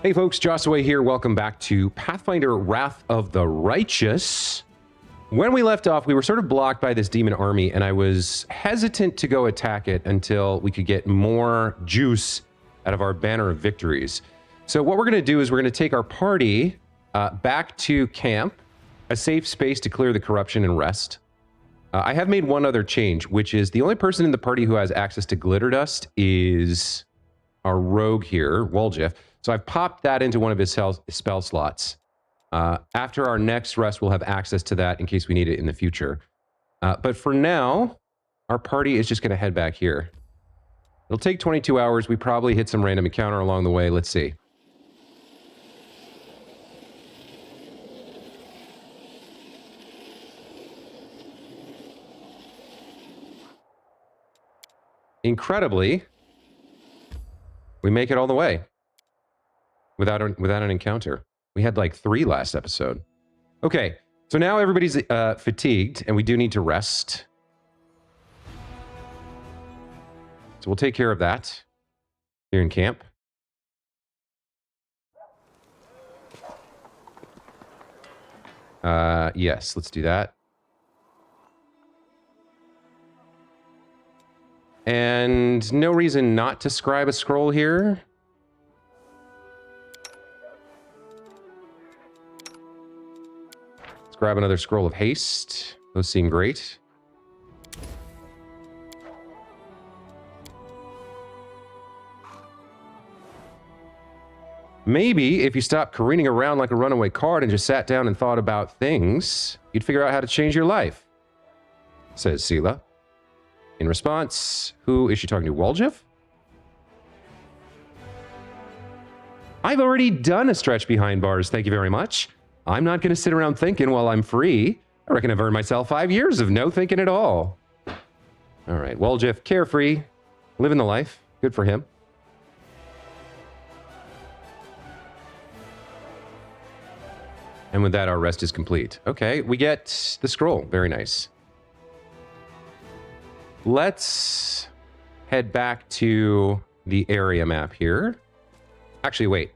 Hey folks, Joshua here. Welcome back to Pathfinder Wrath of the Righteous. When we left off, we were sort of blocked by this demon army, and I was hesitant to go attack it until we could get more juice out of our banner of victories. So what we're going to do is we're going to take our party back to camp, a safe space to clear the corruption and rest. I have made one other change, which is the only person in the party who has access to glitter dust is our rogue here, Woljif. So I've popped that into one of his spell slots. After our next rest, we'll have access to that in case we need it in the future. But for now, our party is just going to head back here. It'll take 22 hours. We probably hit some random encounter along the way. Let's see. Incredibly, we make it all the way without an encounter. We had like 3 last episode. Okay, so now everybody's fatigued, and we do need to rest. So we'll take care of that here in camp. Yes, let's do that. And no reason not to scribe a scroll here. Let's grab another scroll of haste. Those seem great. Maybe if you stopped careening around like a runaway cart and just sat down and thought about things, you'd figure out how to change your life, says Sela. In response, who is she talking to? Woljif? I've already done a stretch behind bars, thank you very much. I'm not going to sit around thinking while I'm free. I reckon I've earned myself 5 years of no thinking at all. All right, Woljif, carefree, living the life. Good for him. And with that, our rest is complete. Okay, we get the scroll. Very nice. Let's head back to the area map here. Actually, wait.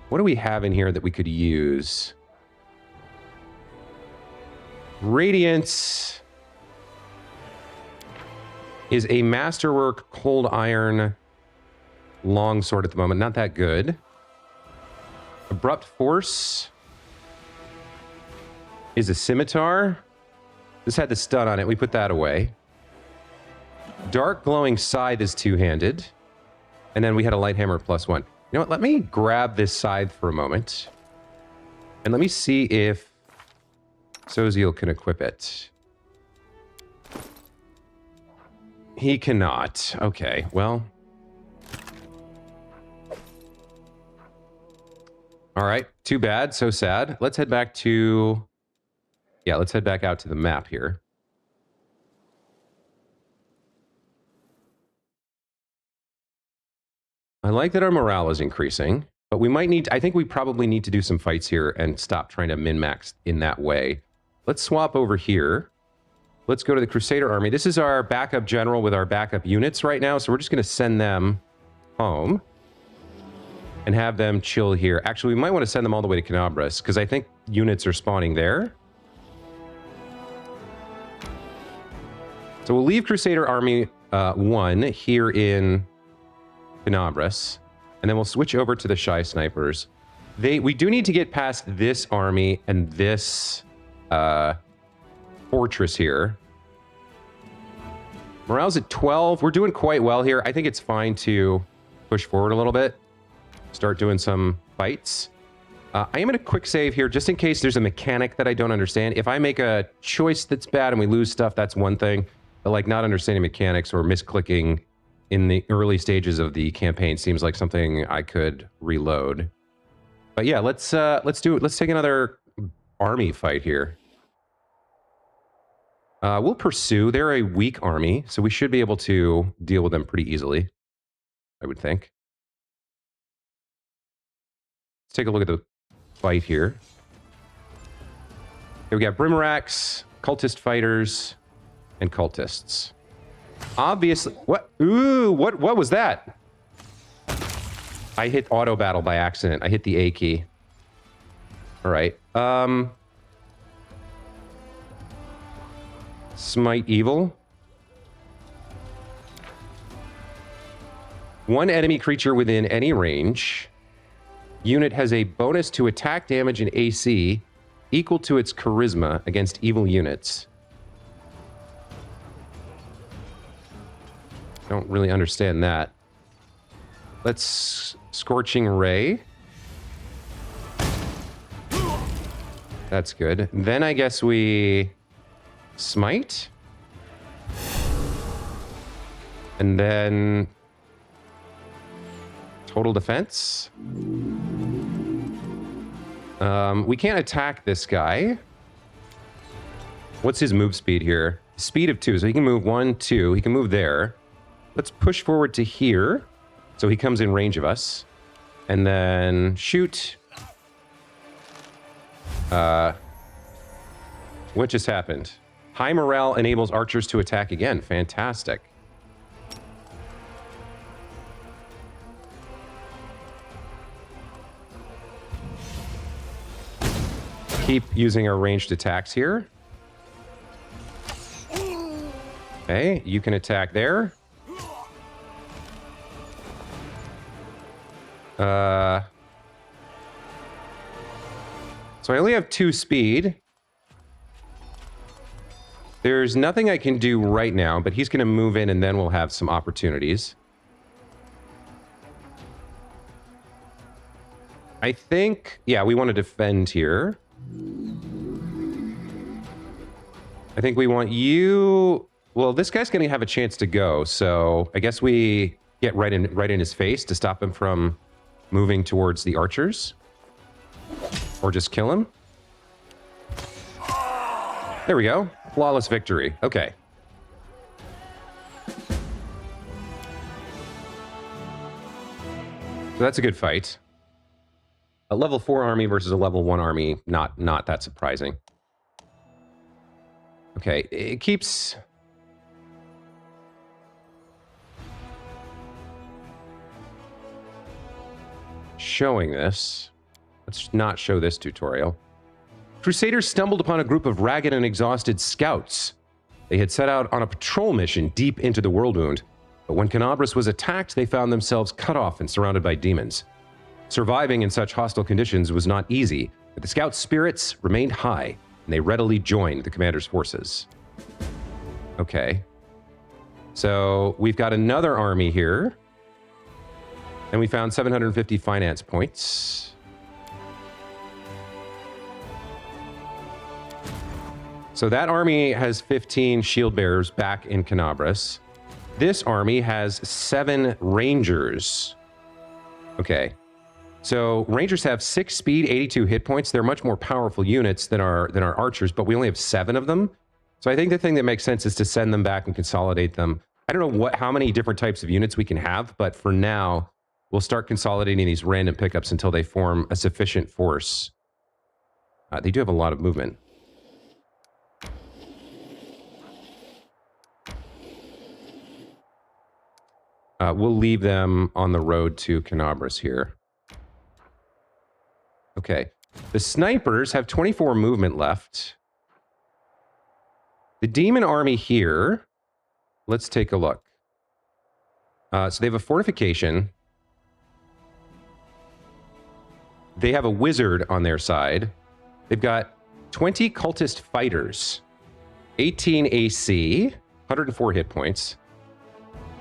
What do we have in here that we could use? Radiance is a masterwork cold iron longsword at the moment. Not that good. Abrupt force is a scimitar. This had the stun on it. We put that away. Dark glowing scythe is two-handed. And then we had a light hammer +1. You know what? Let me grab this scythe for a moment. And let me see if Soziel can equip it. He cannot. Okay, well. All right, too bad. So sad. Let's head back to... Yeah, let's head back out to the map here. I like that our morale is increasing, but we might need... I think we probably need to do some fights here and stop trying to min-max in that way. Let's swap over here. Let's go to the Crusader Army. This is our backup general with our backup units right now, so we're just going to send them home and have them chill here. Actually, we might want to send them all the way to Canabras, because I think units are spawning there. So we'll leave Crusader Army 1 here in Canabras, and then we'll switch over to the Shy Snipers. We do need to get past this army and this fortress here. Morale's at 12. We're doing quite well here. I think it's fine to push forward a little bit. Start doing some fights. I am in a quick save here, just in case there's a mechanic that I don't understand. If I make a choice that's bad and we lose stuff, that's one thing. But like not understanding mechanics or misclicking in the early stages of the campaign seems like something I could reload. But yeah, let's do it. Let's take another army fight here. We'll pursue. They're a weak army, so we should be able to deal with them pretty easily, I would think. Let's take a look at the fight here. Here we got Brimaraks, cultist fighters, and cultists. Obviously, what? Ooh, what was that? I hit auto battle by accident. I hit the A key. All right. Smite evil. One enemy creature within any range. Unit has a bonus to attack damage and AC equal to its charisma against evil units. Don't really understand that. Let's Scorching Ray. That's good. Then I guess we Smite. And then Total defense. We can't attack this guy. What's his move speed here? Speed of 2, so he can move 1, 2. He can move there. Let's push forward to here, so he comes in range of us. And then shoot. What just happened? High morale enables archers to attack again. Fantastic. Keep using our ranged attacks here. Okay, you can attack there. So I only have 2 speed. There's nothing I can do right now, but he's going to move in and then we'll have some opportunities. I think, yeah, we want to defend here. I think we want you... Well, this guy's going to have a chance to go, so I guess we get right in his face to stop him from moving towards the archers. Or just kill him. There we go. Flawless victory. Okay. So that's a good fight. A level 4 army versus a level 1 army, not that surprising. Okay, it keeps... showing this. Let's not show this tutorial. Crusaders stumbled upon a group of ragged and exhausted scouts. They had set out on a patrol mission deep into the World Wound, but when Canabras was attacked, they found themselves cut off and surrounded by demons. Surviving in such hostile conditions was not easy, but the scouts' spirits remained high, and they readily joined the commander's forces. Okay. So we've got another army here. And we found 750 finance points. So that army has 15 shield bearers back in Canabras. This army has 7 rangers. Okay. So rangers have 6 speed, 82 hit points. They're much more powerful units than our archers, but we only have 7 of them. So I think the thing that makes sense is to send them back and consolidate them. I don't know how many different types of units we can have, but for now, we'll start consolidating these random pickups until they form a sufficient force. They do have a lot of movement. We'll leave them on the road to Canabras here. Okay. The snipers have 24 movement left. The demon army here, let's take a look. So they have a fortification. They have a wizard on their side. They've got 20 cultist fighters, 18 AC, 104 hit points,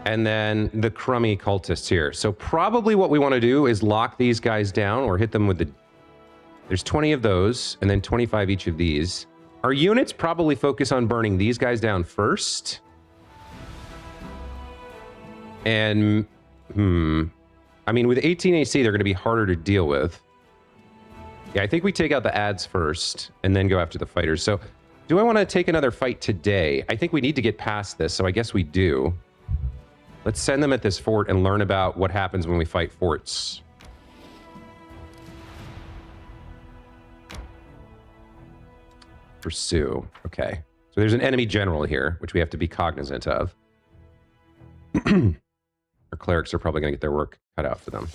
and then the crummy cultists here. So probably what we want to do is lock these guys down or hit them with the... There's 20 of those, and then 25 each of these. Our units probably focus on burning these guys down first. And, I mean, with 18 AC, they're going to be harder to deal with. Yeah, I think we take out the ads first, and then go after the fighters. So, do I want to take another fight today? I think we need to get past this, so I guess we do. Let's send them at this fort and learn about what happens when we fight forts. Pursue. Okay. So there's an enemy general here, which we have to be cognizant of. Our clerics are probably going to get their work cut out for them.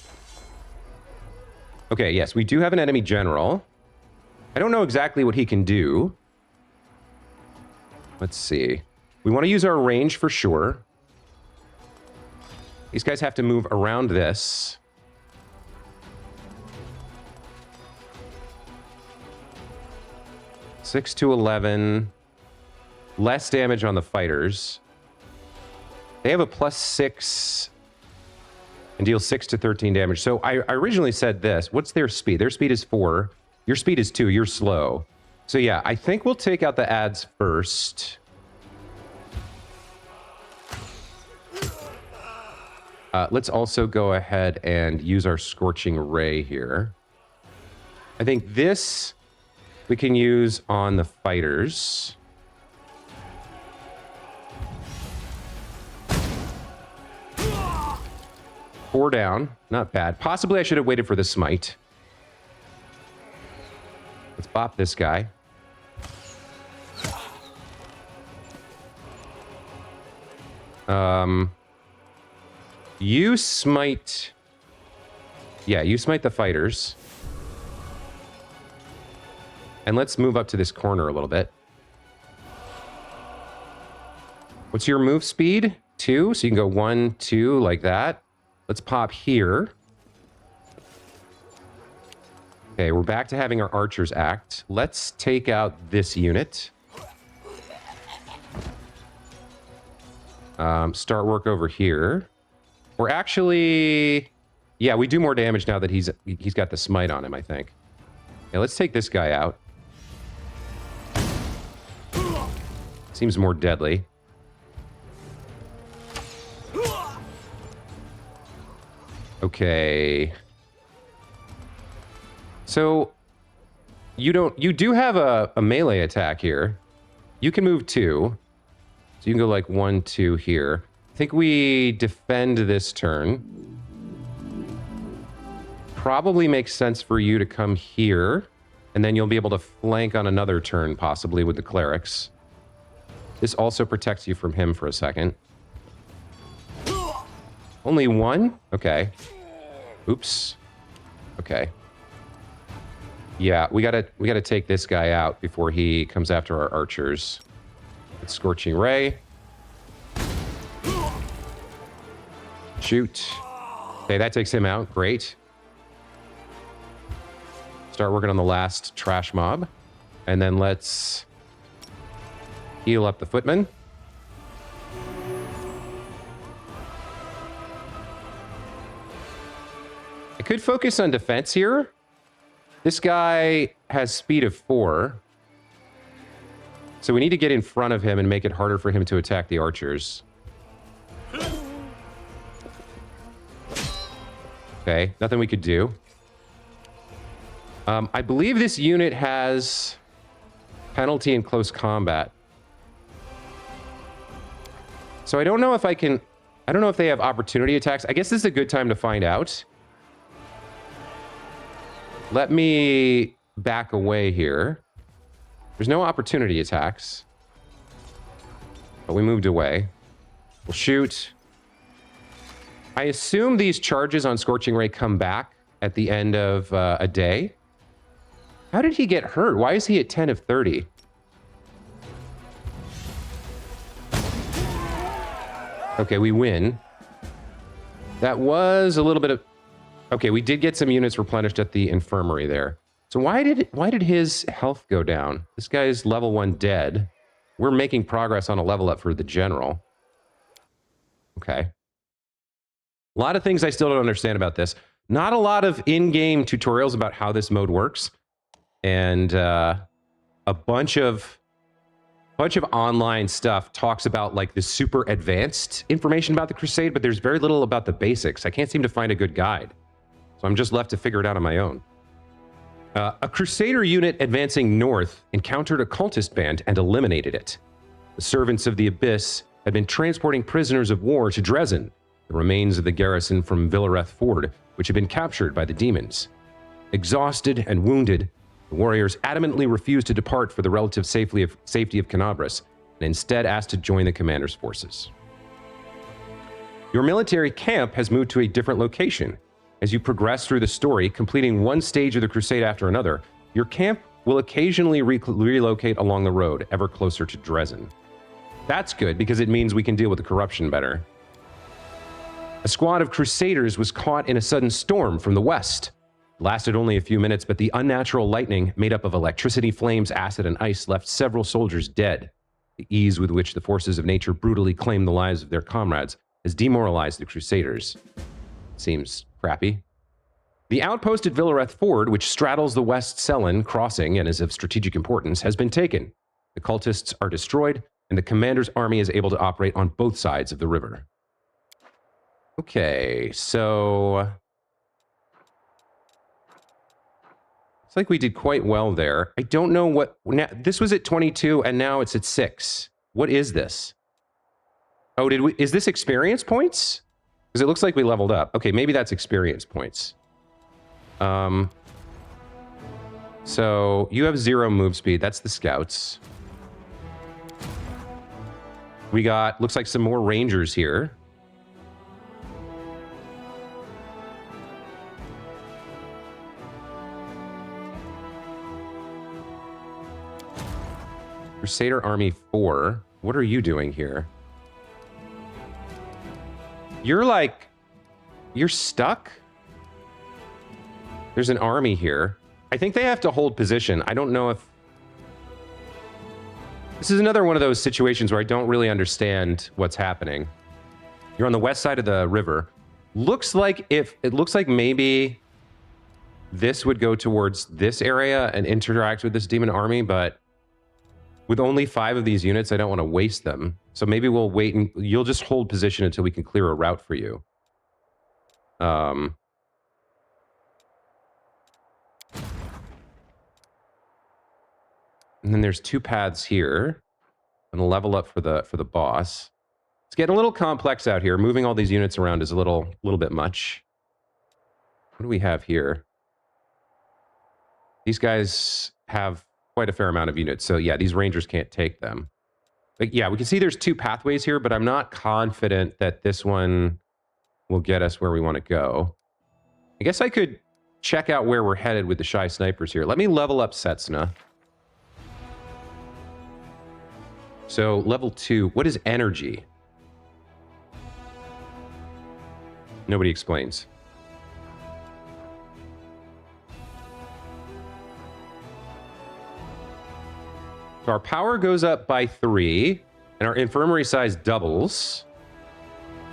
Okay, yes, we do have an enemy general. I don't know exactly what he can do. Let's see. We want to use our range for sure. These guys have to move around this. Six to 11. Less damage on the fighters. They have a +6 and deal 6 to 13 damage. So I originally said this. What's their speed? Their speed is 4. Your speed is 2. You're slow. So yeah, I think we'll take out the ads first. Let's also go ahead and use our Scorching Ray here. I think this we can use on the fighters. Four down. Not bad. Possibly I should have waited for the smite. Let's bop this guy. You smite... Yeah, you smite the fighters. And let's move up to this corner a little bit. What's your move speed? 2, so you can go 1, 2, like that. Let's pop here. Okay, we're back to having our archers act. Let's take out this unit. Start work over here. We're actually... Yeah, we do more damage now that he's got the smite on him, I think. Yeah, let's take this guy out. Seems more deadly. Okay. So you do have a melee attack here. You can move 2. So you can go like 1, 2 here. I think we defend this turn. Probably makes sense for you to come here, and then you'll be able to flank on another turn, possibly with the clerics. This also protects you from him for a second. Only 1? Okay. Oops. Okay. Yeah, we gotta take this guy out before he comes after our archers. It's Scorching Ray. Shoot. Okay, that takes him out. Great. Start working on the last trash mob. And then let's heal up the footmen. I could focus on defense here. This guy has speed of 4. So we need to get in front of him and make it harder for him to attack the archers. Okay, nothing we could do. I believe this unit has penalty in close combat. So I don't know if I can... I don't know if they have opportunity attacks. I guess this is a good time to find out. Let me back away here. There's no opportunity attacks. But we moved away. We'll shoot. I assume these charges on Scorching Ray come back at the end of a day. How did he get hurt? Why is he at 10 of 30? Okay, we win. That was a little bit of... Okay, we did get some units replenished at the infirmary there. So why did his health go down? This guy's level 1 dead. We're making progress on a level up for the general. Okay. A lot of things I still don't understand about this. Not a lot of in-game tutorials about how this mode works. And a bunch of online stuff talks about like the super advanced information about the Crusade, but there's very little about the basics. I can't seem to find a good guide. So I'm just left to figure it out on my own. A Crusader unit advancing north encountered a cultist band and eliminated it. The servants of the Abyss had been transporting prisoners of war to Dresden, the remains of the garrison from Villareth Ford, which had been captured by the demons. Exhausted and wounded, the warriors adamantly refused to depart for the relative safety of Canabras, and instead asked to join the commander's forces. Your military camp has moved to a different location. As you progress through the story, completing one stage of the crusade after another, your camp will occasionally relocate along the road, ever closer to Dresden. That's good, because it means we can deal with the corruption better. A squad of crusaders was caught in a sudden storm from the west. It lasted only a few minutes, but the unnatural lightning, made up of electricity, flames, acid, and ice, left several soldiers dead. The ease with which the forces of nature brutally claimed the lives of their comrades has demoralized the crusaders. Seems crappy. The outpost at Villareth Ford, which straddles the West Selen crossing and is of strategic importance, has been taken. The cultists are destroyed, and the commander's army is able to operate on both sides of the river. Okay, so it's like we did quite well there. I don't know what... Now, this was at 22, and now it's at 6. What is this? Oh, did we... Is this experience points? Because it looks like we leveled up. Okay, maybe that's experience points. So you have 0 move speed. That's the scouts. We got, looks like some more rangers here. Crusader Army 4. What are you doing here? You're stuck? There's an army here. I think they have to hold position. I don't know if... This is another one of those situations where I don't really understand what's happening. You're on the west side of the river. It looks like maybe this would go towards this area and interact with this demon army, but with only 5 of these units, I don't want to waste them. So maybe we'll wait and you'll just hold position until we can clear a route for you. And then there's 2 paths here. I'm gonna level up for the boss. It's getting a little complex out here. Moving all these units around is a little bit much. What do we have here? These guys have quite a fair amount of units. So yeah, these rangers can't take them. But yeah, we can see there's 2 pathways here, but I'm not confident that this one will get us where we want to go. I guess I could check out where we're headed with the shy snipers here. Let me level up Setsuna. So level 2, what is energy? Nobody explains. So our power goes up by 3, and our infirmary size doubles.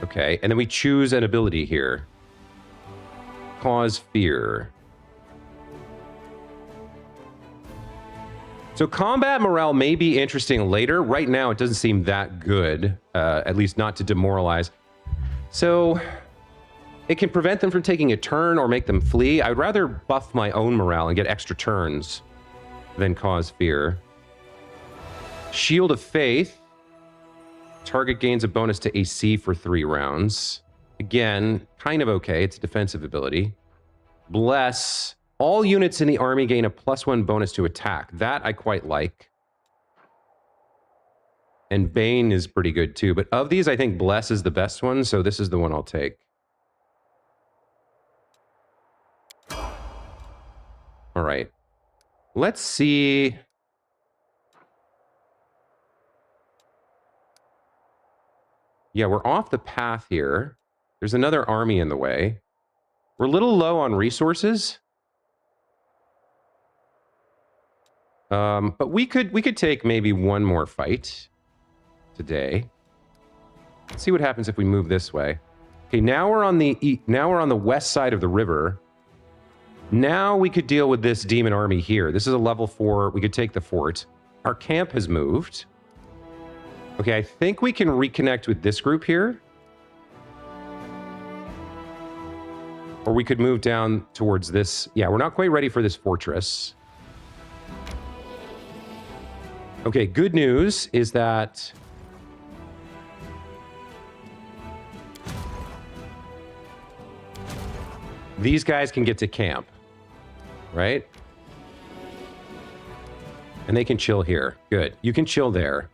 Okay, and then we choose an ability here. Cause fear. So combat morale may be interesting later. Right now, it doesn't seem that good, at least not to demoralize. So it can prevent them from taking a turn or make them flee. I would rather buff my own morale and get extra turns than cause fear. Shield of Faith. Target gains a bonus to AC for 3 rounds. Again, kind of okay. It's a defensive ability. Bless. All units in the army gain a +1 bonus to attack. That I quite like. And Bane is pretty good too. But of these, I think Bless is the best one, so this is the one I'll take. All right. Let's see... Yeah, we're off the path here. There's another army in the way. We're a little low on resources. But we could take maybe one more fight today. Let's see what happens if we move this way. Okay, now we're on the west side of the river. Now we could deal with this demon army here. This is a level 4. We could take the fort. Our camp has moved. Okay, I think we can reconnect with this group here. Or we could move down towards this. Yeah, we're not quite ready for this fortress. Okay, good news is that these guys can get to camp, right? And they can chill here. Good. You can chill there.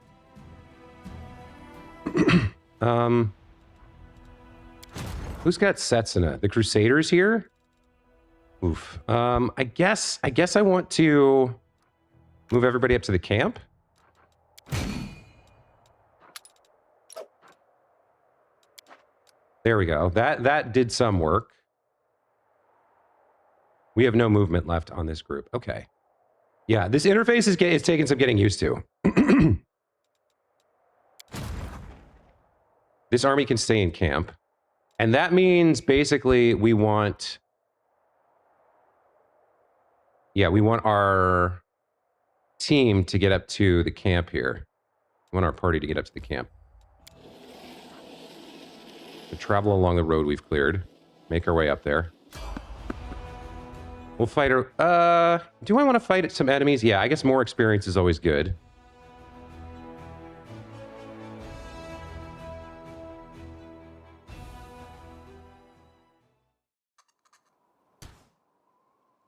Who's got Setsuna? The Crusaders here? Oof. I guess I want to move everybody up to the camp. There we go. That did some work. We have no movement left on this group. Okay. Yeah, this interface is taking some getting used to. This army can stay in camp. And that means basically we want... Yeah, we want our team to get up to the camp here. We want our party to get up to the camp. We travel along the road we've cleared. Make our way up there. We'll fight her. Do I want to fight some enemies? Yeah, I guess more experience is always good.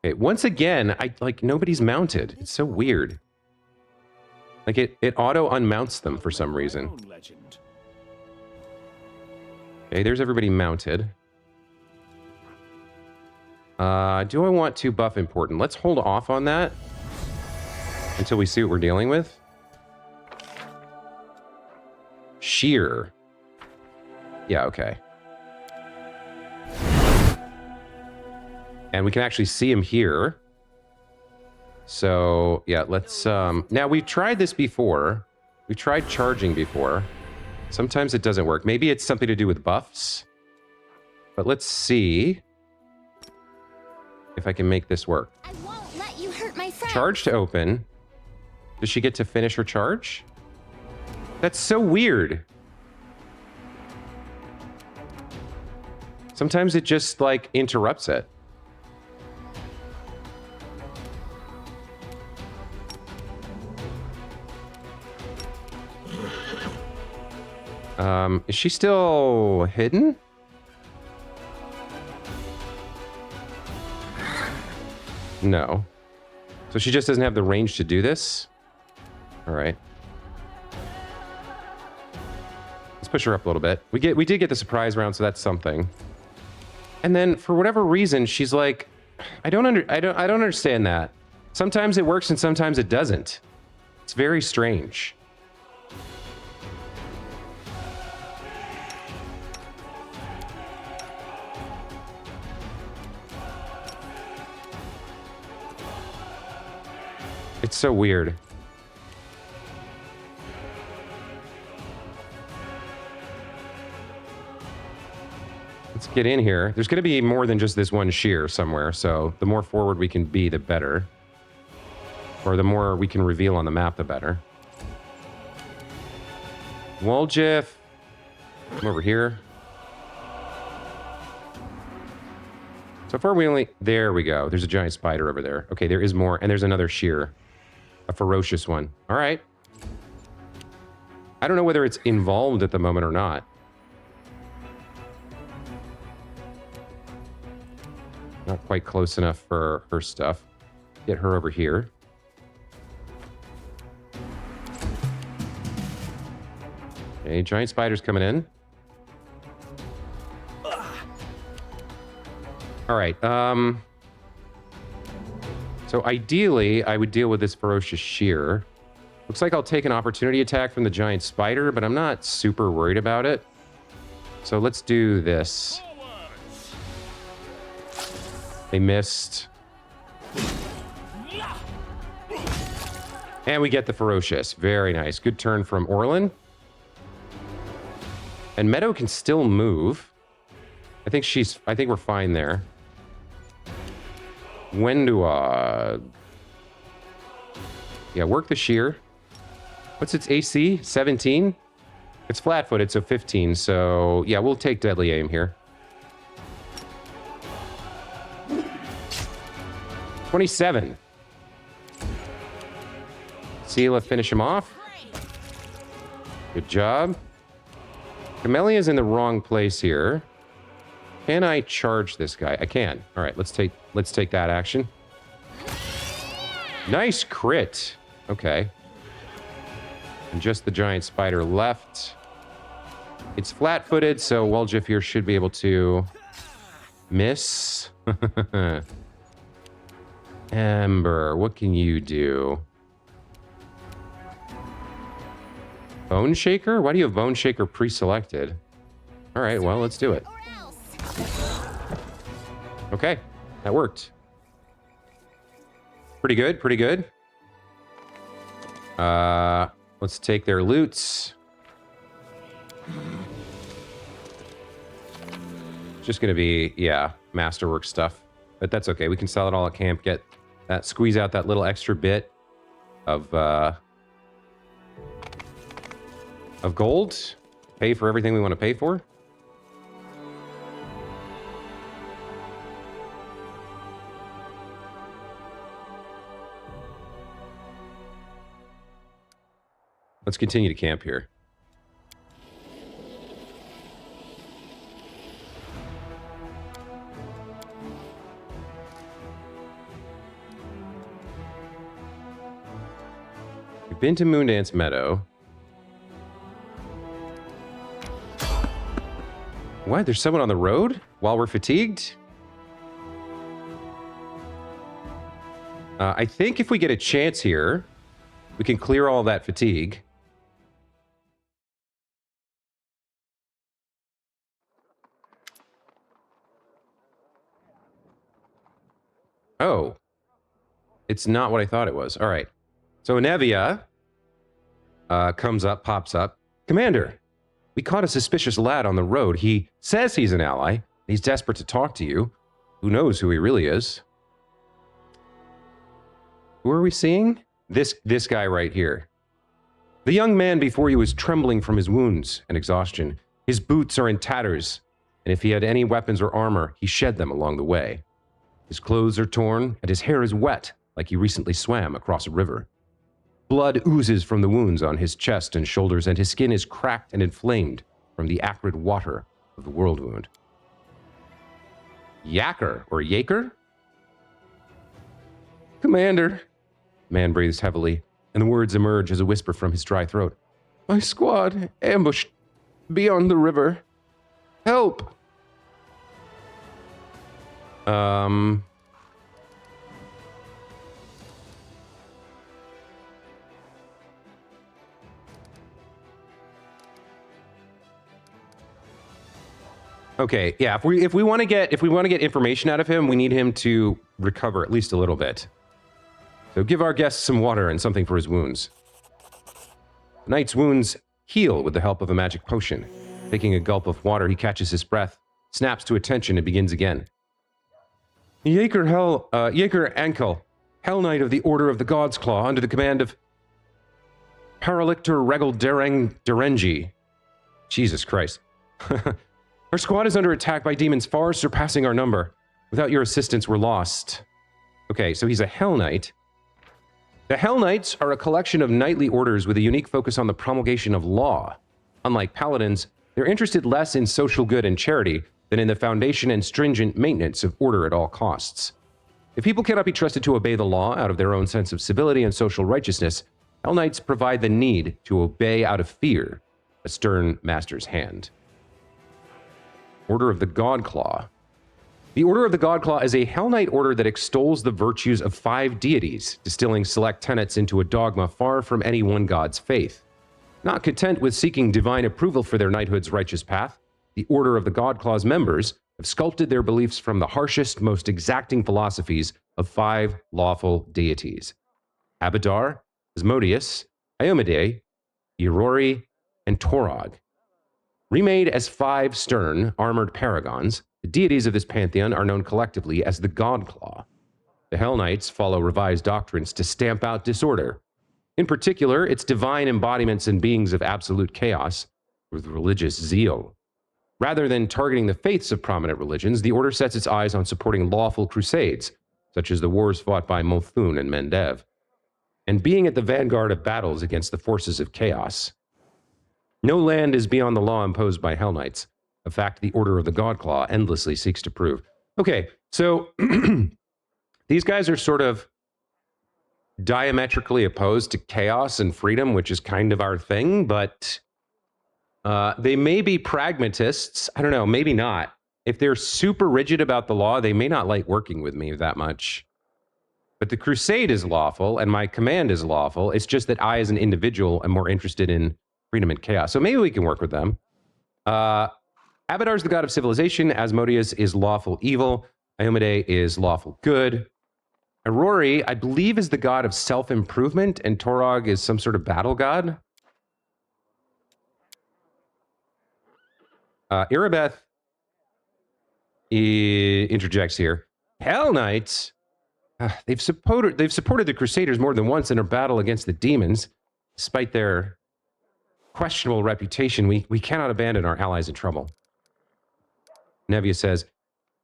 Okay, once again, nobody's mounted. It's so weird. Like it auto unmounts them for some reason. Okay, there's everybody mounted. Do I want to buff important? Let's hold off on that until we see what we're dealing with. Sheer. Yeah, okay. And we can actually see him here. So, yeah, let's... Now, we've tried this before. We've tried charging before. Sometimes it doesn't work. Maybe it's something to do with buffs. But let's see if I can make this work. I won't let you hurt my friend. Charge to open. Does she get to finish her charge? That's so weird. Sometimes it just, like, interrupts it. Is she still hidden? No. So she just doesn't have the range to do this? All right. Let's push her up a little bit. We did get the surprise round, so that's something. And then for whatever reason, she's like, I don't understand that. Sometimes it works and sometimes it doesn't. It's very strange. It's so weird. Let's get in here. There's going to be more than just this one shear somewhere, so the more forward we can be, the better. Or the more we can reveal on the map, the better. Woljif. Come over here. So far we only... There we go. There's a giant spider over there. Okay, there is more. And there's another shear. A ferocious one. All right. I don't know whether it's involved at the moment or not. Not quite close enough for her stuff. Get her over here. Okay, giant spider's coming in. All right. So ideally, I would deal with this ferocious shear. Looks like I'll take an opportunity attack from the giant spider, but I'm not super worried about it. So let's do this. They missed. And we get the ferocious. Very nice. Good turn from Orlan. And Meadow can still move. I think we're fine there. When do yeah, work the shear. What's its AC? 17? It's flat-footed, so 15. So, yeah, we'll take deadly aim here. 27. Seela, finish him off. Good job. Camellia's in the wrong place here. Can I charge this guy? I can. All right, let's take that action. Nice crit. Okay. And just the giant spider left. It's flat-footed, so Waljif here should be able to miss. Amber, what can you do? Bone Shaker? Why do you have Bone Shaker pre-selected? All right, well, let's do it. Or else. Okay, that worked. Pretty good, pretty good. Let's take their loots. Just gonna be, yeah, masterwork stuff. But that's okay. We can sell it all at camp, get that, squeeze out that little extra bit of gold, pay for everything we want to pay for. Let's continue to camp here. We've been to Moondance Meadow. What? There's someone on the road while we're fatigued? I think if we get a chance here, we can clear all that fatigue. Oh. It's not what I thought it was. All right. So Nevia comes up, pops up. Commander, we caught a suspicious lad on the road. He says he's an ally. He's desperate to talk to you. Who knows who he really is? Who are we seeing? This guy right here. The young man before you is trembling from his wounds and exhaustion. His boots are in tatters, and if he had any weapons or armor, he shed them along the way. His clothes are torn, and his hair is wet, like he recently swam across a river. Blood oozes from the wounds on his chest and shoulders, and his skin is cracked and inflamed from the acrid water of the world wound. Yaker, or Yaker? Commander, the man breathes heavily, and the words emerge as a whisper from his dry throat. My squad ambushed beyond the river. Help! Okay, yeah, if we want to get information out of him, we need him to recover at least a little bit. So give our guest some water and something for his wounds. The knight's wounds heal with the help of a magic potion. Taking a gulp of water, he catches his breath, snaps to attention, and begins again. Yaker Ankel, Hell Knight of the Order of the Godclaw, under the command of Paralictor Regal Derengi. Jesus Christ. Our squad is under attack by demons far surpassing our number. Without your assistance, we're lost. Okay, so he's a Hell Knight. The Hell Knights are a collection of knightly orders with a unique focus on the promulgation of law. Unlike paladins, they're interested less in social good and charity than in the foundation and stringent maintenance of order at all costs. If people cannot be trusted to obey the law out of their own sense of civility and social righteousness, Hell Knights provide the need to obey out of fear, a stern master's hand. Order of the Godclaw. The Order of the Godclaw is a Hell Knight order that extols the virtues of 5 deities, distilling select tenets into a dogma far from any one god's faith. Not content with seeking divine approval for their knighthood's righteous path, the Order of the Godclaw's members have sculpted their beliefs from the harshest, most exacting philosophies of 5 lawful deities: Abadar, Asmodeus, Iomedae, Irori, and Torog. Remade as 5 stern, armored paragons, the deities of this pantheon are known collectively as the Godclaw. The Hell Knights follow revised doctrines to stamp out disorder. In particular, its divine embodiments and beings of absolute chaos with religious zeal. Rather than targeting the faiths of prominent religions, the order sets its eyes on supporting lawful crusades, such as the wars fought by Mothun and Mendev, and being at the vanguard of battles against the forces of chaos. No land is beyond the law imposed by Hell Knights, a fact the Order of the Godclaw endlessly seeks to prove. Okay, so these guys are sort of diametrically opposed to chaos and freedom, which is kind of our thing, but They may be pragmatists. I don't know, maybe not. If they're super rigid about the law, they may not like working with me that much. But the crusade is lawful, and my command is lawful. It's just that I, as an individual, am more interested in freedom and chaos. So maybe we can work with them. Abadar's the god of civilization. Asmodeus is lawful evil. Iomedae is lawful good. Aurori, I believe, is the god of self-improvement, and Torog is some sort of battle god. Irabeth interjects here. Hell Knights, they've supported the Crusaders more than once in a battle against the demons. Despite their questionable reputation, we cannot abandon our allies in trouble. Nevia says,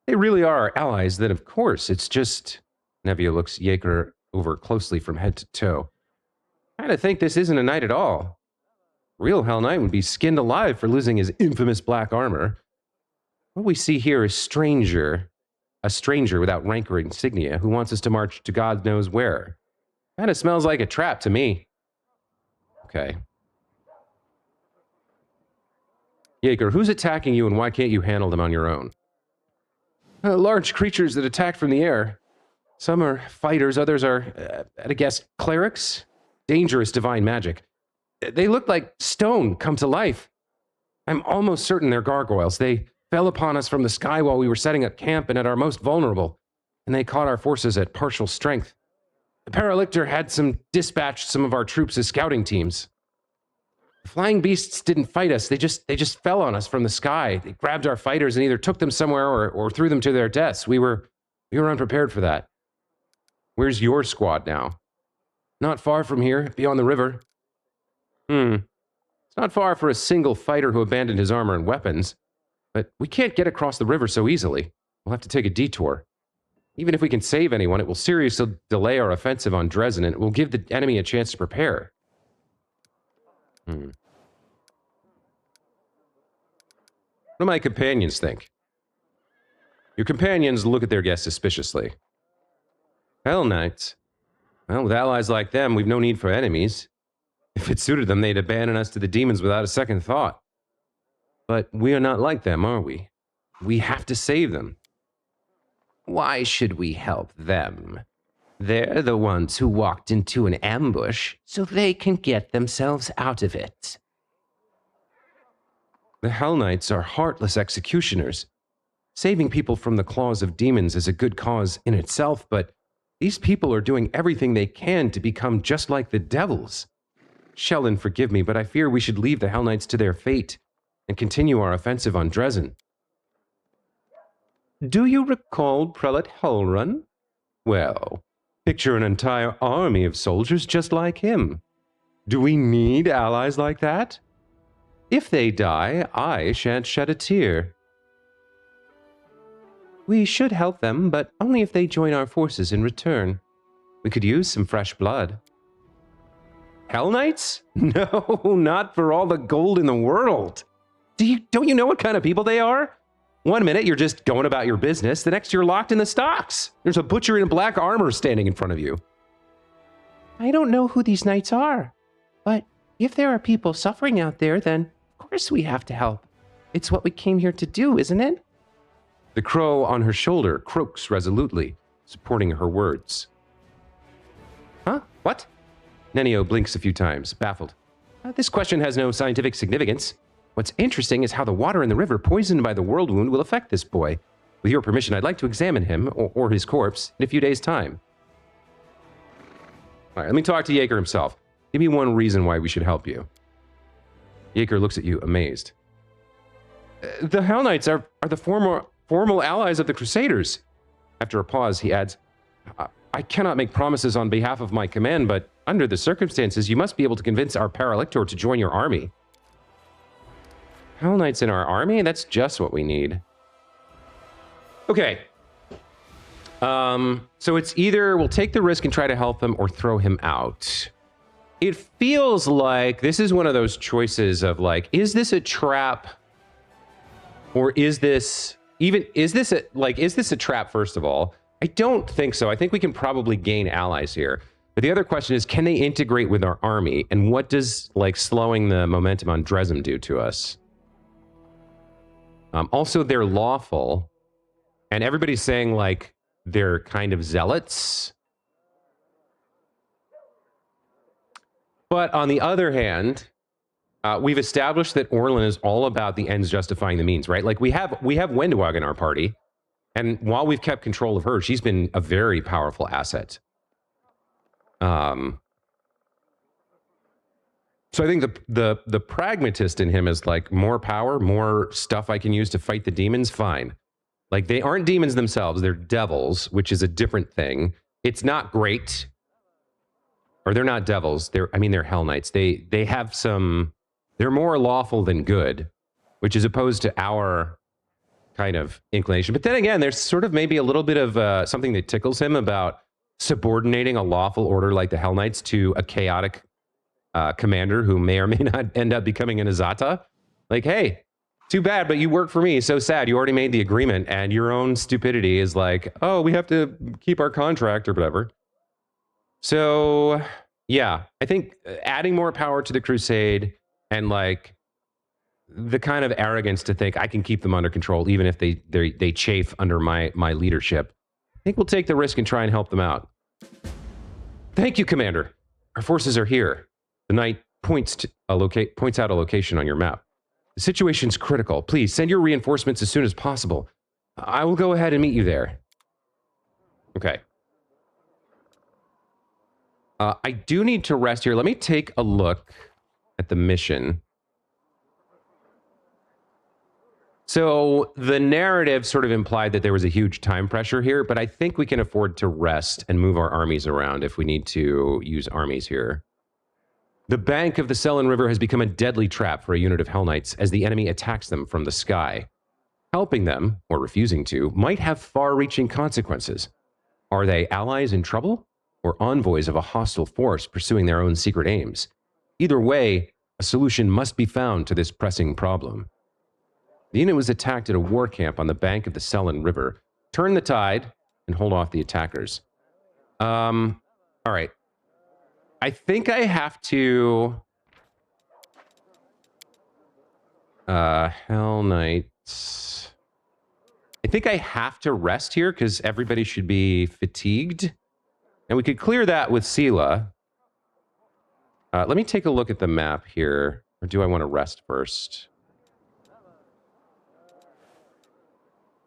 they really are our allies, then of course, it's just... Nevia looks Yeager over closely from head to toe. I kind of think this isn't a knight at all. Real Hell Knight would be skinned alive for losing his infamous black armor. What we see here is a stranger without rank or insignia who wants us to march to God knows where. Kind of smells like a trap to me. Okay. Yeager, who's attacking you and why can't you handle them on your own? Large creatures that attack from the air. Some are fighters, others are, at a guess, clerics. Dangerous divine magic. They look like stone come to life. I'm almost certain they're gargoyles. They fell upon us from the sky while we were setting up camp and at our most vulnerable, and they caught our forces at partial strength. The Paralictor had dispatched some of our troops as scouting teams. The flying beasts didn't fight us. They just fell on us from the sky. They grabbed our fighters and either took them somewhere or threw them to their deaths. We were unprepared for that. Where's your squad now? Not far from here, beyond the river. It's not far for a single fighter who abandoned his armor and weapons. But we can't get across the river so easily. We'll have to take a detour. Even if we can save anyone, it will seriously delay our offensive on Dresden, and it will give the enemy a chance to prepare. What do my companions think? Your companions look at their guests suspiciously. Hell Knights. Well, with allies like them, we've no need for enemies. If it suited them, they'd abandon us to the demons without a second thought. But we are not like them, are we? We have to save them. Why should we help them? They're the ones who walked into an ambush, so they can get themselves out of it. The Hell Knights are heartless executioners. Saving people from the claws of demons is a good cause in itself, but these people are doing everything they can to become just like the devils. Sheldon, forgive me, but I fear we should leave the Hell Knights to their fate and continue our offensive on Dresden. Do you recall Prelate Hulrun? Well, picture an entire army of soldiers just like him. Do we need allies like that? If they die, I shan't shed a tear. We should help them, but only if they join our forces in return. We could use some fresh blood. Hell Knights? No, not for all the gold in the world. Don't you know what kind of people they are? One minute you're just going about your business, the next you're locked in the stocks. There's a butcher in black armor standing in front of you. I don't know who these knights are, but if there are people suffering out there, then of course we have to help. It's what we came here to do, isn't it? The crow on her shoulder croaks resolutely, supporting her words. Huh? What? Nenio blinks a few times, baffled. This question has no scientific significance. What's interesting is how the water in the river poisoned by the world wound will affect this boy. With your permission, I'd like to examine him, or his corpse, in a few days' time. All right, let me talk to Yeager himself. Give me one reason why we should help you. Yeager looks at you, amazed. The Hell Knights are the formal allies of the Crusaders. After a pause, he adds, I cannot make promises on behalf of my command, but under the circumstances, you must be able to convince our Paralictor to join your army. Hell Knights in our army? That's just what we need. Okay. So it's either we'll take the risk and try to help him or throw him out. It feels like this is one of those choices of like, is this a trap? Or is this a trap, first of all? I don't think so. I think we can probably gain allies here. But the other question is, can they integrate with our army? And what does like slowing the momentum on Dresem do to us? Also, they're lawful. And everybody's saying like they're kind of zealots. But on the other hand, we've established that Orlan is all about the ends justifying the means, right? Like we have Wendewag in our party. And while we've kept control of her, she's been a very powerful asset. So I think the pragmatist in him is like more power, more stuff I can use to fight the demons, fine. Like they aren't demons themselves, they're devils, which is a different thing. It's not great. Or they're not devils, they're Hell Knights. They have some, they're more lawful than good, which is opposed to our kind of inclination. But then again, there's sort of maybe a little bit of something that tickles him about subordinating a lawful order like the Hell Knights to a chaotic commander who may or may not end up becoming an Azata. Like, hey, too bad, but you work for me. So sad. You already made the agreement, and your own stupidity is like, oh, we have to keep our contract or whatever. So, yeah, I think adding more power to the Crusade and like the kind of arrogance to think I can keep them under control, even if they chafe under my leadership. I think we'll take the risk and try and help them out. Thank you, Commander. Our forces are here. The knight points out a location on your map. The situation's critical. Please send your reinforcements as soon as possible. I will go ahead and meet you there. Okay. I do need to rest here. Let me take a look at the mission. So the narrative sort of implied that there was a huge time pressure here, but I think we can afford to rest and move our armies around if we need to use armies here. The bank of the Selin River has become a deadly trap for a unit of Hell Knights as the enemy attacks them from the sky. Helping them, or refusing to, might have far-reaching consequences. Are they allies in trouble, or envoys of a hostile force pursuing their own secret aims? Either way, a solution must be found to this pressing problem. The unit was attacked at a war camp on the bank of the Selin River. Turn the tide and hold off the attackers. All right. I think I have to... Hell Knights. I think I have to rest here because everybody should be fatigued. And we could clear that with Sela. Let me take a look at the map here. Or do I want to rest first?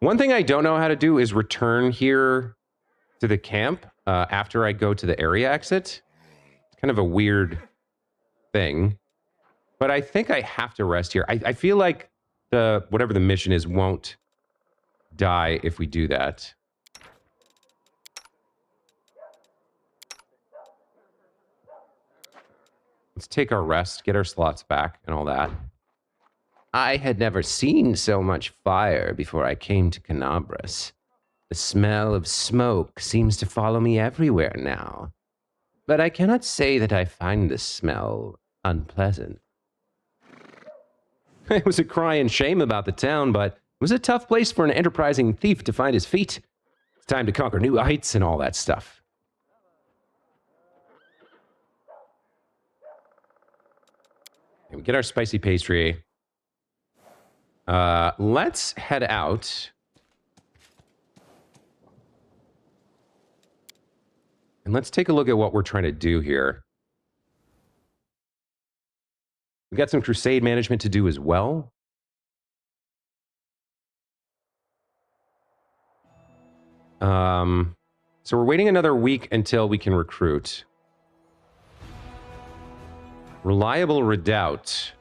One thing I don't know how to do is return here to the camp after I go to the area exit. It's kind of a weird thing. But I think I have to rest here. I feel like whatever the mission is won't die if we do that. Let's take our rest, get our slots back and all that. I had never seen so much fire before I came to Canabras. The smell of smoke seems to follow me everywhere now. But I cannot say that I find the smell unpleasant. It was a cry and shame about the town, but it was a tough place for an enterprising thief to find his feet. It's time to conquer new heights and all that stuff. Okay, we get our spicy pastry. Let's head out. And let's take a look at what we're trying to do here. We've got some crusade management to do as well. So we're waiting another week until we can recruit. Reliable redoubt.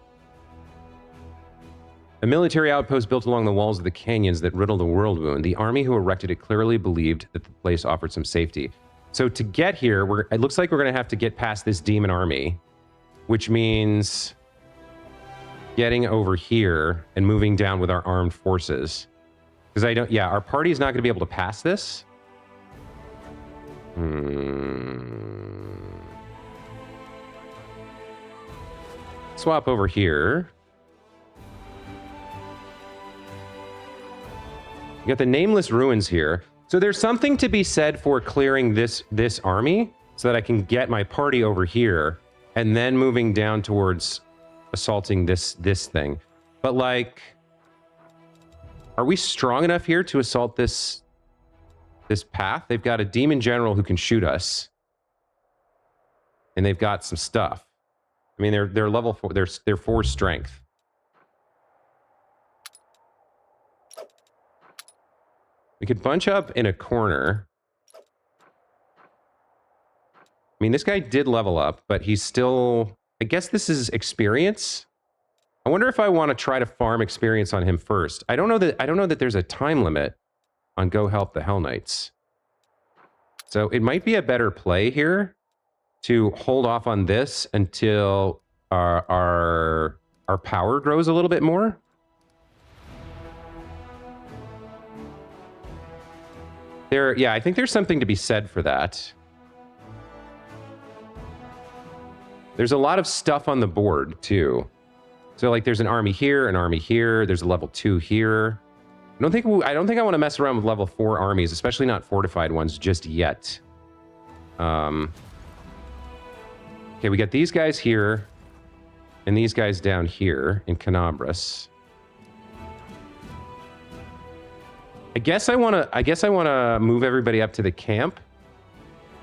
A military outpost built along the walls of the canyons that riddle the world wound. The army who erected it clearly believed that the place offered some safety. So to get here, it looks like we're going to have to get past this demon army, which means getting over here and moving down with our armed forces. Because our party is not going to be able to pass this. Swap over here. You got the nameless ruins here. So there's something to be said for clearing this army so that I can get my party over here and then moving down towards assaulting this thing. But like, are we strong enough here to assault this path? They've got a demon general who can shoot us, and they've got some stuff. I mean, they're level 4. They're 4 strength. We could bunch up in a corner. I mean, this guy did level up, but he's still... I guess this is experience. I wonder if I want to try to farm experience on him first. I don't know that there's a time limit on Go Help the Hell Knights. So it might be a better play here to hold off on this until our power grows a little bit more. Yeah, I think there's something to be said for that. There's a lot of stuff on the board, too. So, like, there's an army here, an army here. There's a level 2 here. I don't think I want to mess around with level 4 armies, especially not fortified ones just yet. Okay, we got these guys here, and these guys down here in Canabras. I guess I want to move everybody up to the camp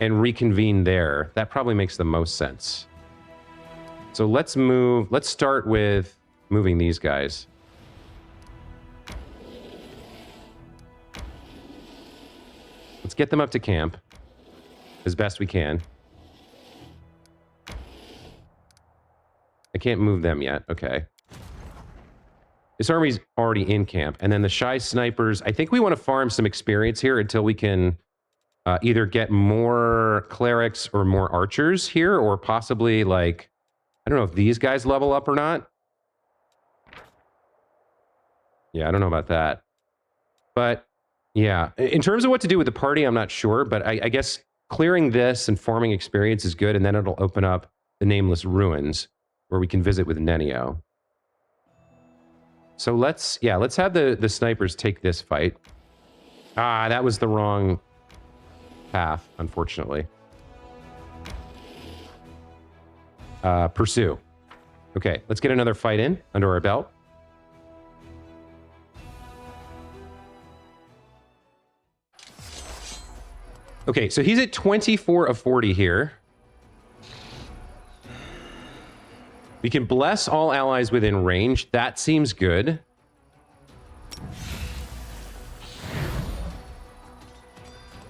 and reconvene there. That probably makes the most sense. So let's start with moving these guys. Let's get them up to camp as best we can. I can't move them yet. Okay. This army's already in camp. And then the shy snipers, I think we want to farm some experience here until we can either get more clerics or more archers here, or possibly, like, I don't know if these guys level up or not. Yeah, I don't know about that. But, yeah, in terms of what to do with the party, I'm not sure. But I guess clearing this and farming experience is good, and then it'll open up the Nameless Ruins, where we can visit with Nenio. So let's have the snipers take this fight. Ah, that was the wrong path, unfortunately. Pursue. Okay, let's get another fight in under our belt. Okay, so he's at 24 of 40 here. We can bless all allies within range. That seems good.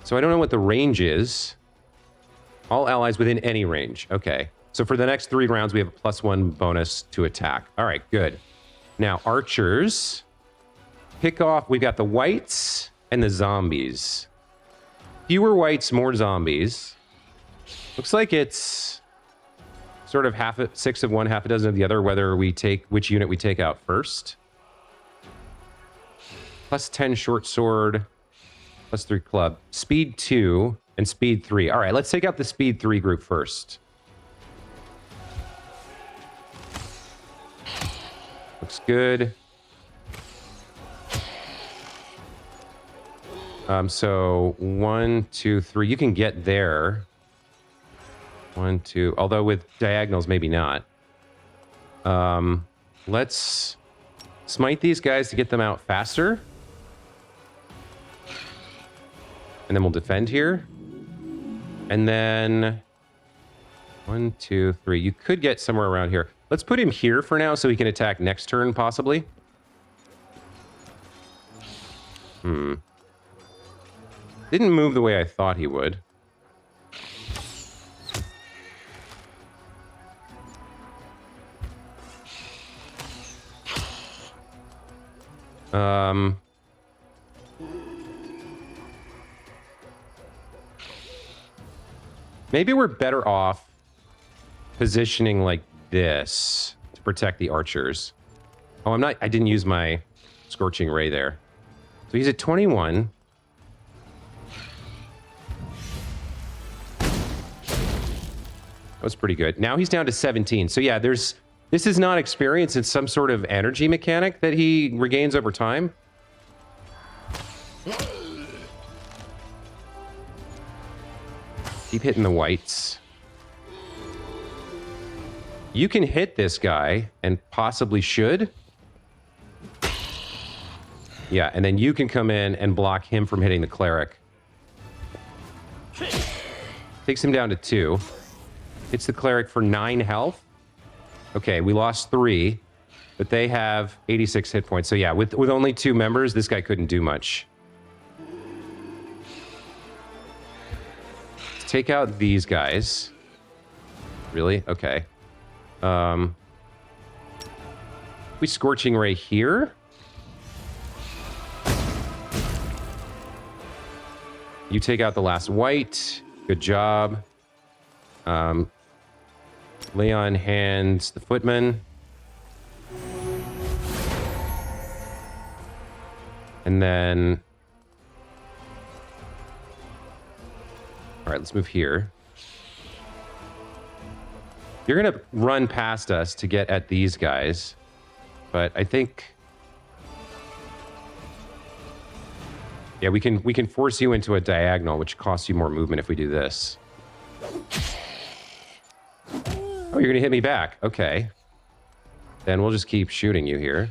So I don't know what the range is. All allies within any range. Okay. So for the next 3 rounds, we have a +1 bonus to attack. All right, good. Now, archers. Pick off. We've got the whites and the zombies. Fewer whites, more zombies. Looks like it's sort of 6 of one, half a dozen of the other, whether we take which unit we take out first. +10 short sword, +3 club. Speed 2 and speed 3. All right, let's take out the speed 3 group first. Looks good. So 1, 2, 3. You can get there. 1, 2. Although with diagonals, maybe not. Let's smite these guys to get them out faster. And then we'll defend here. And then 1, 2, 3. You could get somewhere around here. Let's put him here for now so he can attack next turn, possibly. Didn't move the way I thought he would. Maybe we're better off positioning like this to protect the archers. Oh, I didn't use my Scorching Ray there. So he's at 21. That was pretty good. Now he's down to 17. So yeah, this is not experience. It's some sort of energy mechanic that he regains over time. Keep hitting the whites. You can hit this guy, and possibly should. Yeah, and then you can come in and block him from hitting the cleric. Takes him down to 2. Hits the cleric for 9 health. Okay, we lost 3, but they have 86 hit points. So yeah, with only 2 members, this guy couldn't do much. Let's take out these guys. Really? Okay. We Scorching Ray here. You take out the last white. Good job. Lay on hands the footman. And then... All right, let's move here. You're going to run past us to get at these guys. But I think... Yeah, we can force you into a diagonal, which costs you more movement if we do this. Oh, you're gonna hit me back. Okay. Then we'll just keep shooting you here.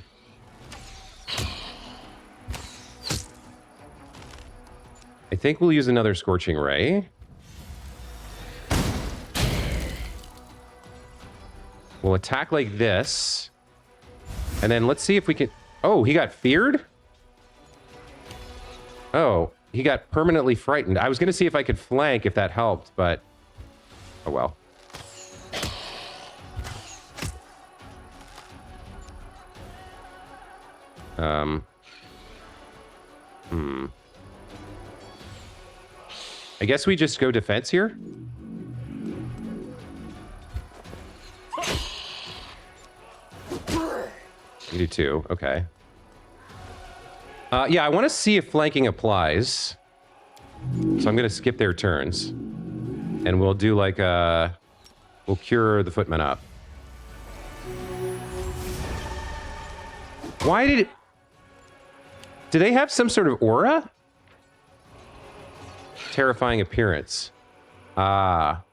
I think we'll use another Scorching Ray. We'll attack like this. And then let's see if we can... Oh, he got feared? Oh, he got permanently frightened. I was going to see if I could flank if that helped, but... Oh, well. I guess we just go defense here? You do too. Okay. Yeah, I want to see if flanking applies. So I'm going to skip their turns. And we'll do like a... We'll cure the footman up. Why did it... Do they have some sort of aura? Terrifying appearance. Ah.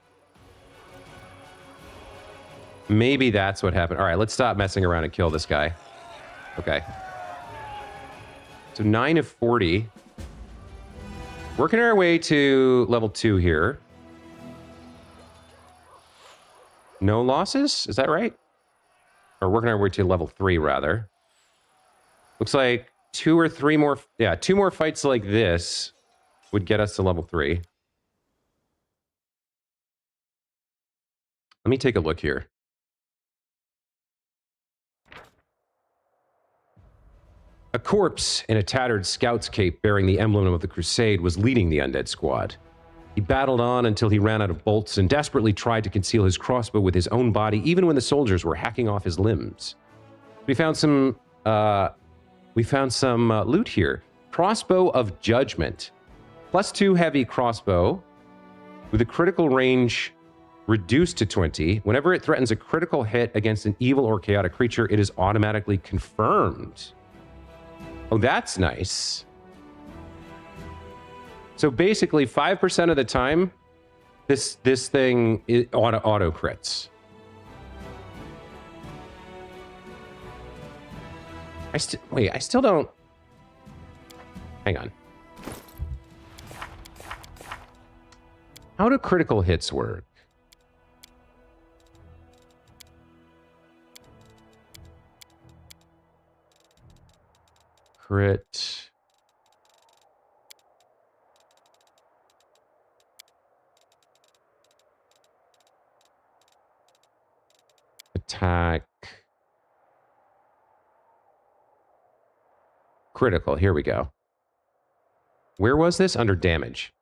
Maybe that's what happened. All right, let's stop messing around and kill this guy. Okay. So 9 of 40. Working our way to level 2 here. No losses? Is that right? Or working our way to level 3, rather. Looks like 2 or 3 more... Yeah, 2 more fights like this would get us to level 3. Let me take a look here. A corpse in a tattered scout's cape bearing the emblem of the Crusade was leading the undead squad. He battled on until he ran out of bolts and desperately tried to conceal his crossbow with his own body, even when the soldiers were hacking off his limbs. We found some loot here. Crossbow of Judgment. +2 heavy crossbow with a critical range reduced to 20. Whenever it threatens a critical hit against an evil or chaotic creature, it is automatically confirmed. Oh, that's nice. So basically, 5% of the time, this thing auto crits. I still don't... Hang on. How do critical hits work? Crit. Attack. Critical. Here we go. Where was this? Under damage.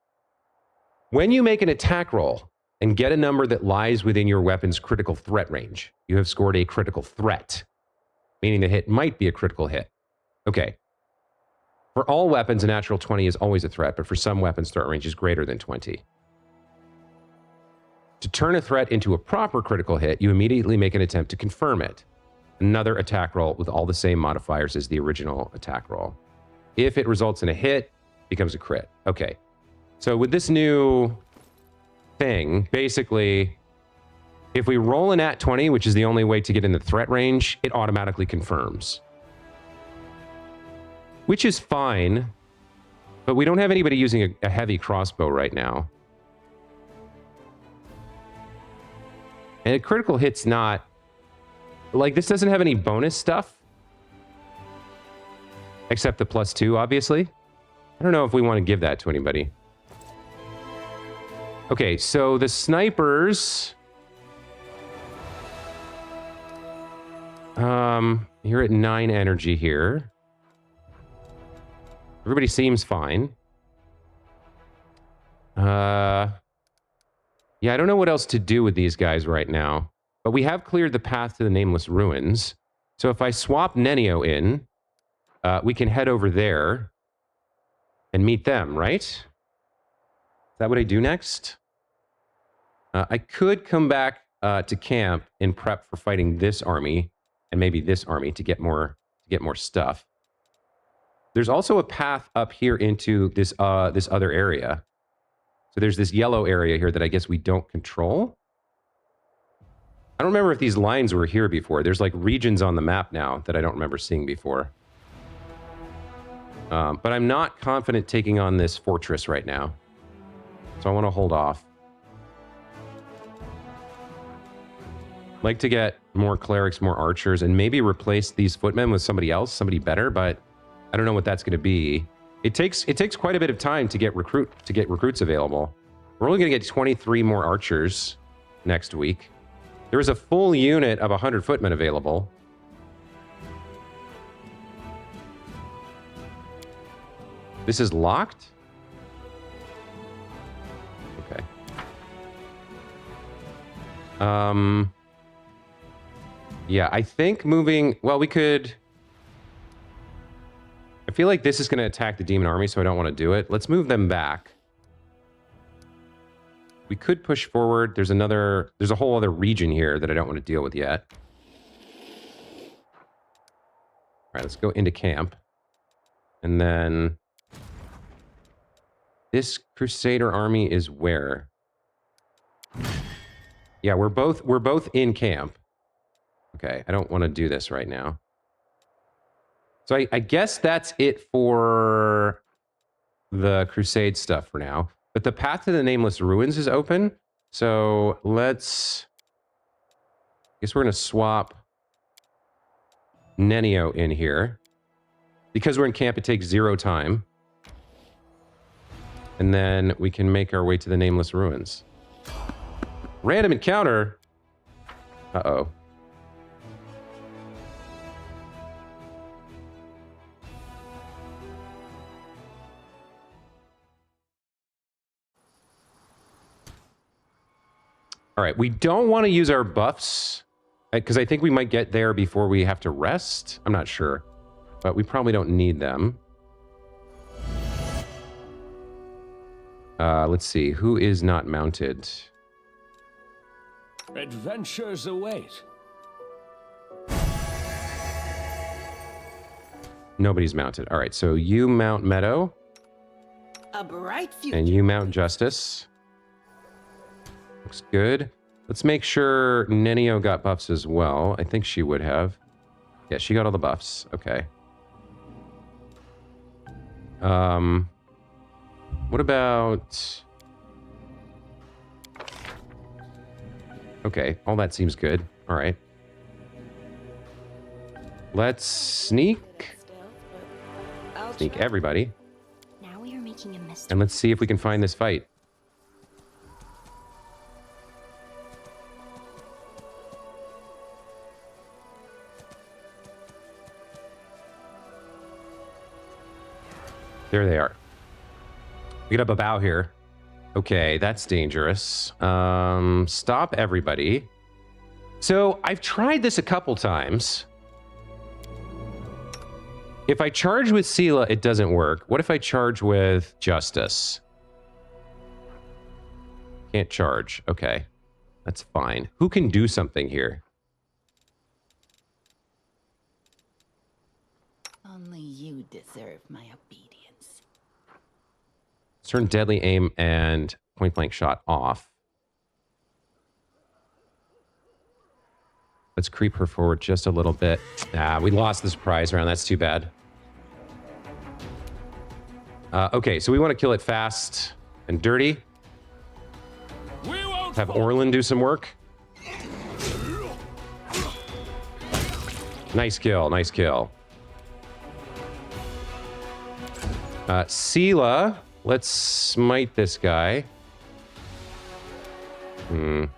When you make an attack roll and get a number that lies within your weapon's critical threat range, you have scored a critical threat, meaning the hit might be a critical hit. Okay. For all weapons, a natural 20 is always a threat, but for some weapons, threat range is greater than 20. To turn a threat into a proper critical hit, you immediately make an attempt to confirm it. Another attack roll with all the same modifiers as the original attack roll. If it results in a hit, it becomes a crit. Okay. So with this new thing. Basically, if we roll an at 20, which is the only way to get in the threat range, it automatically confirms. Which is fine, but we don't have anybody using a heavy crossbow right now. And a critical hit's not... Like, this doesn't have any bonus stuff. Except the +2, obviously. I don't know if we want to give that to anybody. Okay, so the snipers... You're at 9 energy here. Everybody seems fine. Yeah, I don't know what else to do with these guys right now. But we have cleared the path to the Nameless Ruins. So if I swap Nenio in, we can head over there and meet them, right? Is that what I do next? I could come back to camp and prep for fighting this army and maybe this army to get more stuff. There's also a path up here into this this other area. So there's this yellow area here that I guess we don't control. I don't remember if these lines were here before. There's like regions on the map now that I don't remember seeing before. But I'm not confident taking on this fortress right now. So I want to hold off. Like to get more clerics, more archers, and maybe replace these footmen with somebody else, somebody better, but I don't know what that's going to be. It takes quite a bit of time to get recruits available. We're only going to get 23 more archers next week. There is a full unit of 100 footmen available. This is locked? Okay. Yeah, I think moving... Well, we could... I feel like this is going to attack the demon army, so I don't want to do it. Let's move them back. We could push forward. There's a whole other region here that I don't want to deal with yet. All right, let's go into camp. And then... This Crusader army is where? Yeah, we're both in camp. Okay, I don't want to do this right now. So I guess that's it for the Crusade stuff for now. But the path to the Nameless Ruins is open. So let's... I guess we're going to swap Nenio in here. Because we're in camp, it takes 0 time. And then we can make our way to the Nameless Ruins. Random encounter? Uh-oh. All right, we don't want to use our buffs because I think we might get there before we have to rest. I'm not sure, but we probably don't need them. Let's see, who is not mounted? Adventures await. Nobody's mounted. All right, so you mount Meadow. A bright future. And you mount Justice. Looks good. Let's make sure Nenio got buffs as well. I think she would have. Yeah, she got all the buffs. Okay. What about... Okay, all that seems good. All right. Let's sneak. Sneak everybody. Now we are making a mistake. And let's see if we can find this fight. There they are. We got a Babao here. Okay, that's dangerous. Stop everybody. So I've tried this a couple times. If I charge with Sela, it doesn't work. What if I charge with Justice? Can't charge. Okay, that's fine. Who can do something here? Only you deserve my obedience. Turn deadly aim and point blank shot off. Let's creep her forward just a little bit. Ah, we lost the surprise round. That's too bad. Okay, so we want to kill it fast and dirty. Have Orlan do some work. Nice kill, nice kill. Sela, let's smite this guy. Not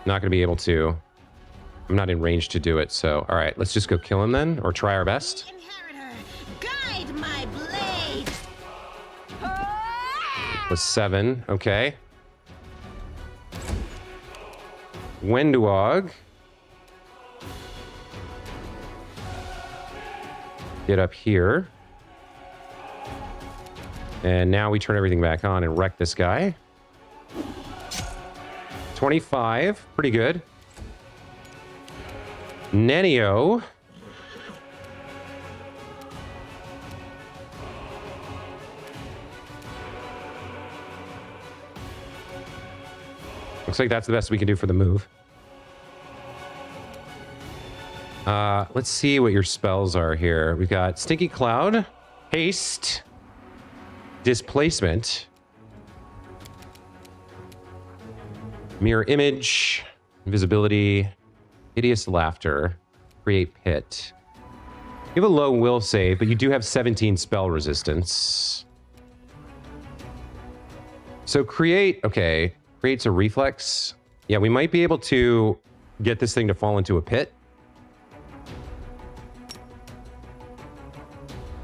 going to be able to. I'm not in range to do it, so... Alright, let's just go kill him then, or try our best. Inheritor, guide my blade. Was 7, okay. Wenduog. Get up here. And now we turn everything back on and wreck this guy. 25, pretty good. Nenio. Looks like that's the best we can do for the move. Let's see what your spells are here. We've got Stinky Cloud, Haste, Displacement, Mirror Image, Invisibility, Hideous Laughter, Create Pit. You have a low will save, but you do have 17 spell resistance. So create, okay, creates a reflex. Yeah, we might be able to get this thing to fall into a pit.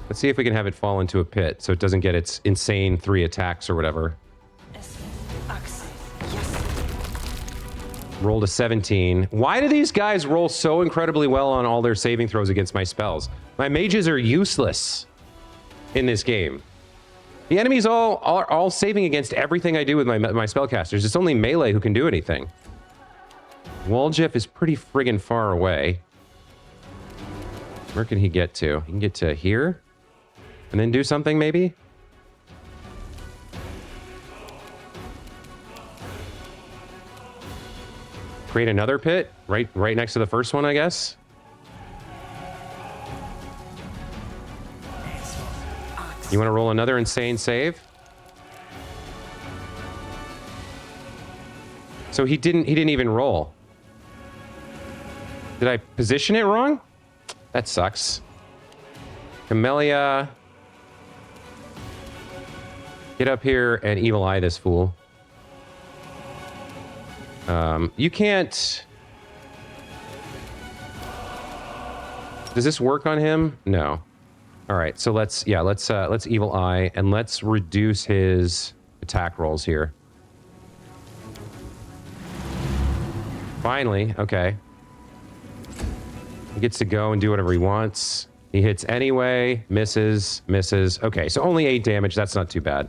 Let's see if we can have it fall into a pit so it doesn't get its insane 3 attacks or whatever. Rolled a 17. Why do these guys roll so incredibly well on all their saving throws against my spells? My mages are useless in this game. The enemies are all saving against everything I do with my spellcasters. It's only melee who can do anything. Waljif is pretty friggin' far away. Where can he get to? He can get to here? And then do something, maybe? Create another pit? Right next to the first one, I guess? You want to roll another insane save? So he didn't even roll. Did I position it wrong? That sucks. Camellia. Get up here and evil eye this fool. You can't... Does this work on him? No. All right, so let's evil eye and let's reduce his attack rolls here. Finally, okay. He gets to go and do whatever he wants. He hits anyway, misses. Okay, so only 8 damage. That's not too bad.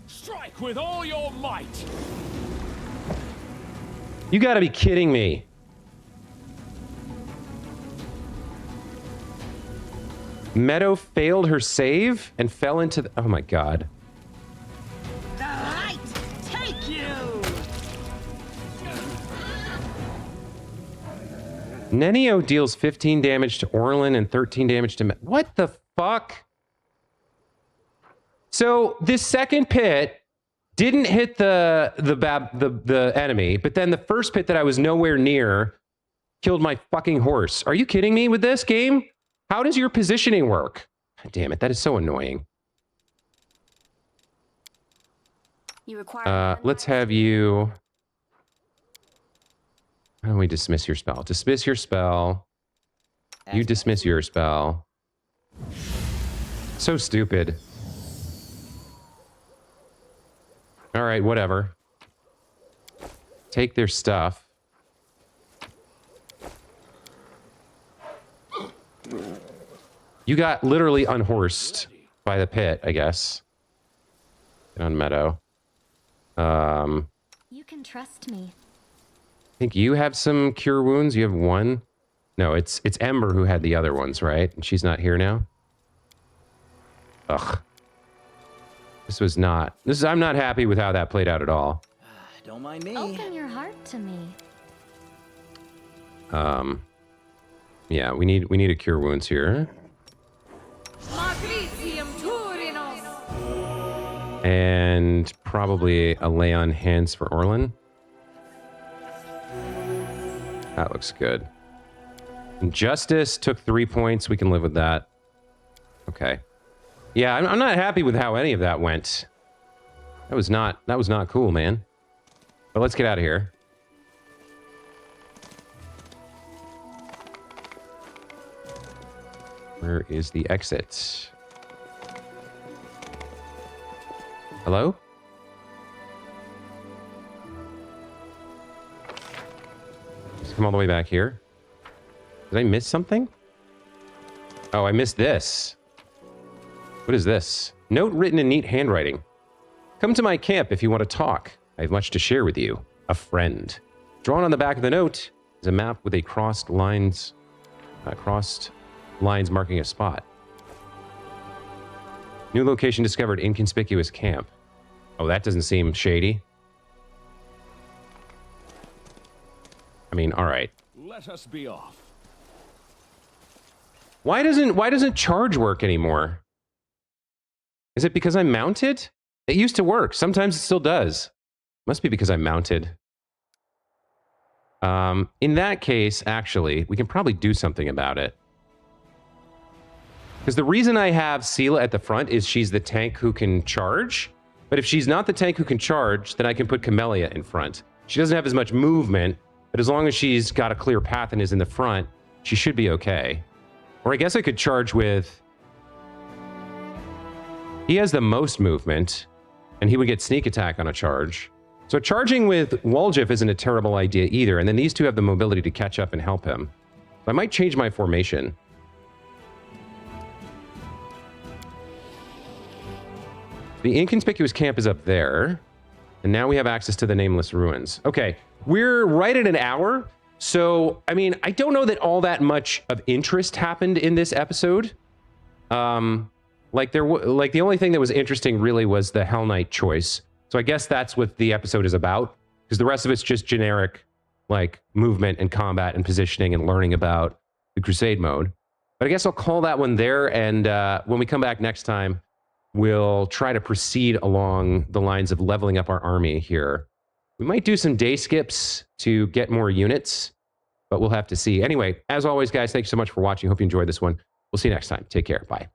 Strike with all your might. You gotta be kidding me. Meadow failed her save and fell into the... Oh my god. The light take you. Nenio deals 15 damage to Orlan and 13 damage to... What the fuck? So this second pit didn't hit the enemy, but then the first pit that I was nowhere near killed my fucking horse. Are you kidding me with this game? How does your positioning work? God damn it, that is so annoying. You require Let's have you... How do we dismiss your spell? Dismiss your spell. You dismiss your spell. So stupid. All right, whatever. Take their stuff. You got literally unhorsed by the pit, I guess. Get on Meadow. You can trust me. I think you have some cure wounds. You have 1. No, it's Ember who had the other ones, right? And she's not here now. Ugh. This was not... I'm not happy with how that played out at all. Don't mind me. Open your heart to me. Yeah, we need to cure wounds here. And probably a lay on hands for Orlan. That looks good. Justice took 3 points. We can live with that. Okay. Yeah, I'm not happy with how any of that went. That was not cool, man. But let's get out of here. Where is the exit? Hello? Let's come all the way back here. Did I miss something? Oh, I missed this. What is this? Note written in neat handwriting. Come to my camp if you want to talk. I have much to share with you. A friend. Drawn on the back of the note is a map with a crossed lines marking a spot. New location discovered, inconspicuous camp. Oh, that doesn't seem shady. I mean, all right. Let us be off. Why doesn't charge work anymore? Is it because I'm mounted? It used to work. Sometimes it still does. Must be because I'm mounted. In that case, actually, we can probably do something about it. Because the reason I have Sela at the front is she's the tank who can charge. But if she's not the tank who can charge, then I can put Camellia in front. She doesn't have as much movement, but as long as she's got a clear path and is in the front, she should be okay. Or I guess I could charge with... He has the most movement, and he would get sneak attack on a charge. So charging with Waljif isn't a terrible idea either, and then these two have the mobility to catch up and help him. So I might change my formation. The inconspicuous camp is up there, and now we have access to the nameless ruins. Okay, we're right at an hour, so, I mean, I don't know that all that much of interest happened in this episode. Like the only thing that was interesting really was the Hell Knight choice. So I guess that's what the episode is about, because the rest of it's just generic, like, movement and combat and positioning and learning about the Crusade mode. But I guess I'll call that one there, and when we come back next time, we'll try to proceed along the lines of leveling up our army here. We might do some day skips to get more units, but we'll have to see. Anyway, as always, guys, thanks so much for watching. Hope you enjoyed this one. We'll see you next time. Take care. Bye.